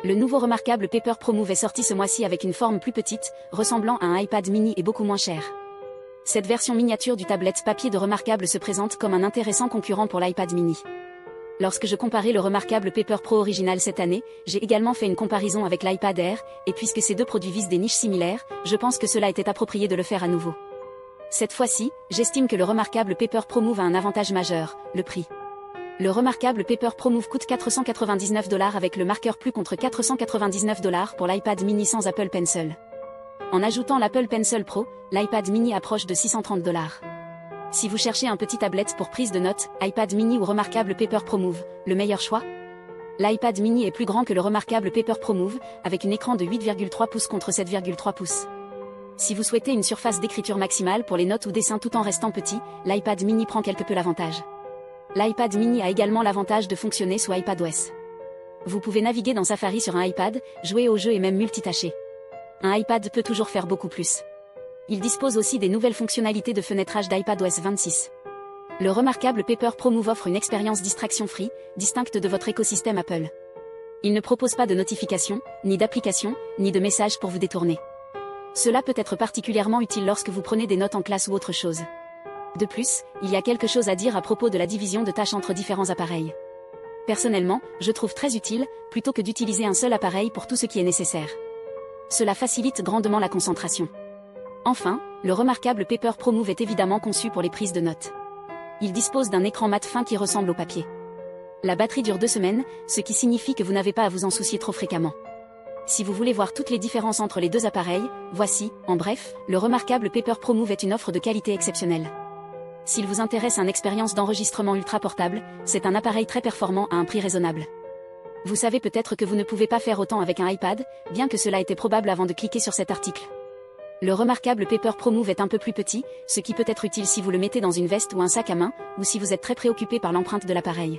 Le nouveau remarquable Paper Pro Move est sorti ce mois-ci avec une forme plus petite, ressemblant à un iPad mini et beaucoup moins cher. Cette version miniature du tablette papier de remarquable se présente comme un intéressant concurrent pour l'iPad mini. Lorsque je comparais le remarquable Paper Pro original cette année, j'ai également fait une comparaison avec l'iPad Air, et puisque ces deux produits visent des niches similaires, je pense que cela était approprié de le faire à nouveau. Cette fois-ci, j'estime que le remarquable Paper Pro Move a un avantage majeur, le prix. Le remarquable Paper Pro Move coûte $499 avec le marqueur plus contre $499 pour l'iPad mini sans Apple Pencil. En ajoutant l'Apple Pencil Pro, l'iPad mini approche de $630. Si vous cherchez un petit tablette pour prise de notes, iPad mini ou remarquable Paper Pro Move, le meilleur choix? L'iPad mini est plus grand que le remarquable Paper Pro Move, avec un écran de 8,3 pouces contre 7,3 pouces. Si vous souhaitez une surface d'écriture maximale pour les notes ou dessins tout en restant petit, l'iPad mini prend quelque peu l'avantage. L'iPad mini a également l'avantage de fonctionner sous iPadOS. Vous pouvez naviguer dans Safari sur un iPad, jouer aux jeux et même multitâcher. Un iPad peut toujours faire beaucoup plus. Il dispose aussi des nouvelles fonctionnalités de fenêtrage d'iPadOS 26. Le remarquable Paper Pro Move offre une expérience distraction-free, distincte de votre écosystème Apple. Il ne propose pas de notifications, ni d'applications, ni de messages pour vous détourner. Cela peut être particulièrement utile lorsque vous prenez des notes en classe ou autre chose. De plus, il y a quelque chose à dire à propos de la division de tâches entre différents appareils. Personnellement, je trouve très utile, plutôt que d'utiliser un seul appareil pour tout ce qui est nécessaire. Cela facilite grandement la concentration. Enfin, le remarquable Paper Pro Move est évidemment conçu pour les prises de notes. Il dispose d'un écran mat fin qui ressemble au papier. La batterie dure 2 semaines, ce qui signifie que vous n'avez pas à vous en soucier trop fréquemment. Si vous voulez voir toutes les différences entre les deux appareils, voici, en bref, le remarquable Paper Pro Move est une offre de qualité exceptionnelle. S'il vous intéresse une expérience d'enregistrement ultra portable, c'est un appareil très performant à un prix raisonnable. Vous savez peut-être que vous ne pouvez pas faire autant avec un iPad, bien que cela était probable avant de cliquer sur cet article. Le remarquable Paper Pro Move est un peu plus petit, ce qui peut être utile si vous le mettez dans une veste ou un sac à main, ou si vous êtes très préoccupé par l'empreinte de l'appareil.